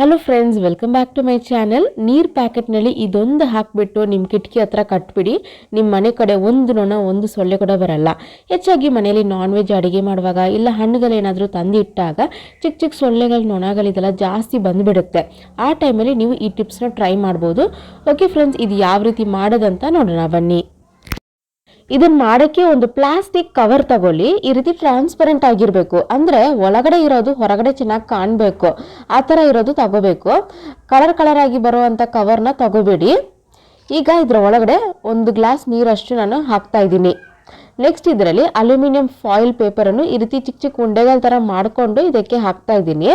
Hello friends, welcome back to my channel. ನೀರು ಪ್ಯಾಕೆಟ್ನಲ್ಲಿ ಇದೊಂದು ಹಾಕಿಬಿಟ್ಟು ನಿಮ್ಮ ಕಿಟಕಿ ಹತ್ರ ಕಟ್ಬಿಡಿ. ನಿಮ್ಮ ಮನೆ ಕಡೆ ಒಂದು ನೊಣ ಒಂದು ಸೊಳ್ಳೆ ಕೂಡ ಬರಲ್ಲ. ಹೆಚ್ಚಾಗಿ ಮನೆಯಲ್ಲಿ ನಾನ್ ವೆಜ್ ಅಡುಗೆ ಮಾಡುವಾಗ ಇಲ್ಲ ಹಣ್ಣುಗಳೇನಾದರೂ ತಂದಿಟ್ಟಾಗ ಚಿಕ್ಕ ಚಿಕ್ಕ ಸೊಳ್ಳೆಗಳು ನೊಣಗಳಿದೆಲ್ಲ ಜಾಸ್ತಿ ಬಂದುಬಿಡುತ್ತೆ. ಆ ಟೈಮಲ್ಲಿ ನೀವು ಈ ಟಿಪ್ಸ್ನ ಟ್ರೈ ಮಾಡ್ಬೋದು. ಓಕೆ ಫ್ರೆಂಡ್ಸ್, ಇದು ಯಾವ ರೀತಿ ಮಾಡೋದಂತ ನೋಡೋಣ ಬನ್ನಿ. ಇದನ್ನ ಮಾಡೋಕ್ಕೆ ಒಂದು ಪ್ಲಾಸ್ಟಿಕ್ ಕವರ್ ತಗೊಳ್ಳಿ. ಈ ರೀತಿ ಟ್ರಾನ್ಸ್ಪರೆಂಟ್ ಆಗಿರಬೇಕು, ಅಂದರೆ ಒಳಗಡೆ ಇರೋದು ಹೊರಗಡೆ ಚೆನ್ನಾಗಿ ಕಾಣಬೇಕು. ಆ ಥರ ಇರೋದು ತಗೋಬೇಕು. ಕಲರ್ ಆಗಿ ಬರುವಂಥ ಕವರ್ನ ತಗೋಬೇಡಿ. ಈಗ ಇದರ ಒಳಗಡೆ 1 ಗ್ಲಾಸ್ ನೀರಷ್ಟು ನಾನು ಹಾಕ್ತಾ ಇದ್ದೀನಿ. ನೆಕ್ಸ್ಟ್ ಇದರಲ್ಲಿ ಅಲ್ಯೂಮಿನಿಯಂ ಫಾಯಿಲ್ ಪೇಪರನ್ನು ಈ ರೀತಿ ಚಿಕ್ಕ ಚಿಕ್ಕ ಉಂಡೆಗಳ ಥರ ಮಾಡಿಕೊಂಡು ಇದಕ್ಕೆ ಹಾಕ್ತಾ ಇದ್ದೀನಿ.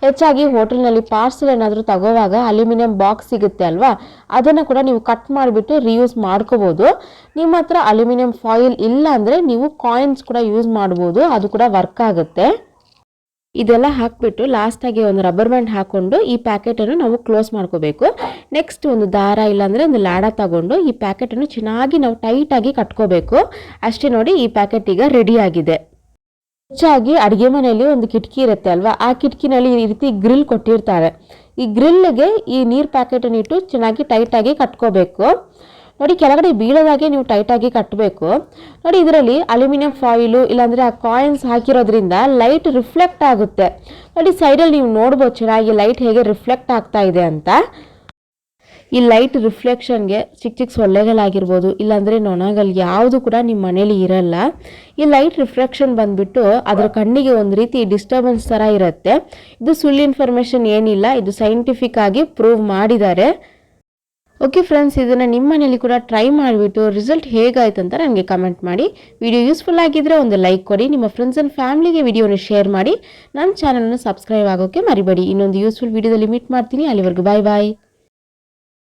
ಹೆಚ್ಚಾಗಿ ಹೋಟೆಲ್ನಲ್ಲಿ ಪಾರ್ಸಲ್ ಏನಾದರೂ ತಗೋವಾಗ ಅಲ್ಯೂಮಿನಿಯಂ ಬಾಕ್ಸ್ ಸಿಗುತ್ತೆ ಅಲ್ವಾ, ಅದನ್ನು ಕೂಡ ನೀವು ಕಟ್ ಮಾಡಿಬಿಟ್ಟು ರಿಯೂಸ್ ಮಾಡ್ಕೋಬೋದು. ನಿಮ್ಮ ಹತ್ರ ಅಲ್ಯೂಮಿನಿಯಂ ಫಾಯಿಲ್ ಇಲ್ಲ ಅಂದರೆ ನೀವು ಕಾಯಿನ್ಸ್ ಕೂಡ ಯೂಸ್ ಮಾಡ್ಬೋದು, ಅದು ಕೂಡ ವರ್ಕ್ ಆಗುತ್ತೆ. ಇದೆಲ್ಲ ಹಾಕಿಬಿಟ್ಟು ಲಾಸ್ಟಾಗಿ ಒಂದು ರಬ್ಬರ್ ಬ್ಯಾಂಡ್ ಹಾಕ್ಕೊಂಡು ಈ ಪ್ಯಾಕೆಟನ್ನು ನಾವು ಕ್ಲೋಸ್ ಮಾಡ್ಕೋಬೇಕು. ನೆಕ್ಸ್ಟ್ ಒಂದು ದಾರ ಇಲ್ಲಾಂದರೆ ಒಂದು ಲಾಡ ತಗೊಂಡು ಈ ಪ್ಯಾಕೆಟನ್ನು ಚೆನ್ನಾಗಿ ನಾವು ಟೈಟಾಗಿ ಕಟ್ಕೋಬೇಕು. ಅಷ್ಟೇ ನೋಡಿ, ಈ ಪ್ಯಾಕೆಟ್ ಈಗ ರೆಡಿ ಆಗಿದೆ. ಹೆಚ್ಚಾಗಿ ಅಡುಗೆ ಮನೆಯಲ್ಲಿ ಒಂದು ಕಿಟಕಿ ಇರುತ್ತೆ ಅಲ್ವಾ, ಆ ಕಿಟಕಿನಲ್ಲಿ ಈ ರೀತಿ ಗ್ರಿಲ್ ಕೊಟ್ಟಿರ್ತಾರೆ. ಈ ಗ್ರಿಲ್ಗೆ ಈ ನೀರು ಪ್ಯಾಕೆಟನ್ನು ಇಟ್ಟು ಚೆನ್ನಾಗಿ ಟೈಟಾಗಿ ಕಟ್ಕೋಬೇಕು. ನೋಡಿ, ಕೆಳಗಡೆ ಬೀಳೋದಾಗೆ ನೀವು ಟೈಟಾಗಿ ಕಟ್ಟಬೇಕು. ನೋಡಿ, ಇದರಲ್ಲಿ ಅಲ್ಯೂಮಿನಿಯಂ ಫಾಯಿಲು ಇಲ್ಲಾಂದರೆ ಆ ಕಾಯಿನ್ಸ್ ಹಾಕಿರೋದ್ರಿಂದ ಲೈಟ್ ರಿಫ್ಲೆಕ್ಟ್ ಆಗುತ್ತೆ. ನೋಡಿ, ಸೈಡಲ್ಲಿ ನೀವು ನೋಡ್ಬೋದು ಚೆನ್ನಾಗಿ ಲೈಟ್ ಹೇಗೆ ರಿಫ್ಲೆಕ್ಟ್ ಆಗ್ತಾ ಇದೆ ಅಂತ. ಈ ಲೈಟ್ ರಿಫ್ಲೆಕ್ಷನ್ಗೆ ಚಿಕ್ಕ ಚಿಕ್ಕ ಸೊಳ್ಳೆಗಳಾಗಿರ್ಬೋದು ಇಲ್ಲಾಂದರೆ ನೊಣಗಳು ಯಾವುದು ಕೂಡ ನಿಮ್ಮ ಮನೇಲಿ ಇರಲ್ಲ. ಈ ಲೈಟ್ ರಿಫ್ಲೆಕ್ಷನ್ ಬಂದುಬಿಟ್ಟು ಅದರ ಕಣ್ಣಿಗೆ ಒಂದು ರೀತಿ ಡಿಸ್ಟರ್ಬೆನ್ಸ್ ಥರ ಇರುತ್ತೆ. ಇದು ಸುಳ್ಳು ಇನ್ಫಾರ್ಮೇಷನ್ ಏನಿಲ್ಲ, ಇದು ಸೈಂಟಿಫಿಕ್ ಆಗಿ ಪ್ರೂವ್ ಮಾಡಿದ್ದಾರೆ. ಓಕೆ ಫ್ರೆಂಡ್ಸ್, ಇದನ್ನು ನಿಮ್ಮ ಮನೇಲಿ ಕೂಡ ಟ್ರೈ ಮಾಡಿಬಿಟ್ಟು ರಿಸಲ್ಟ್ ಹೇಗಾಯ್ತು ಅಂತ ನನಗೆ ಕಮೆಂಟ್ ಮಾಡಿ. ವಿಡಿಯೋ ಯೂಸ್ಫುಲ್ ಆಗಿದ್ದರೆ ಒಂದು ಲೈಕ್ ಕೊಡಿ. ನಿಮ್ಮ ಫ್ರೆಂಡ್ಸ್ ಆ್ಯಂಡ್ ಫ್ಯಾಮಿಲಿಗೆ ವಿಡಿಯೋನ ಶೇರ್ ಮಾಡಿ. ನನ್ನ ಚಾನಲ್ನ ಸಬ್ಸ್ಕ್ರೈಬ್ ಆಗೋಕ್ಕೆ ಮರಿಬೇಡಿ. ಇನ್ನೊಂದು ಯೂಸ್ಫುಲ್ ವಿಡಿಯೋದಲ್ಲಿ ಮೀಟ್ ಮಾಡ್ತೀನಿ. ಅಲ್ಲಿವರೆಗೂ ಬಾಯ್ ಬಾಯ್.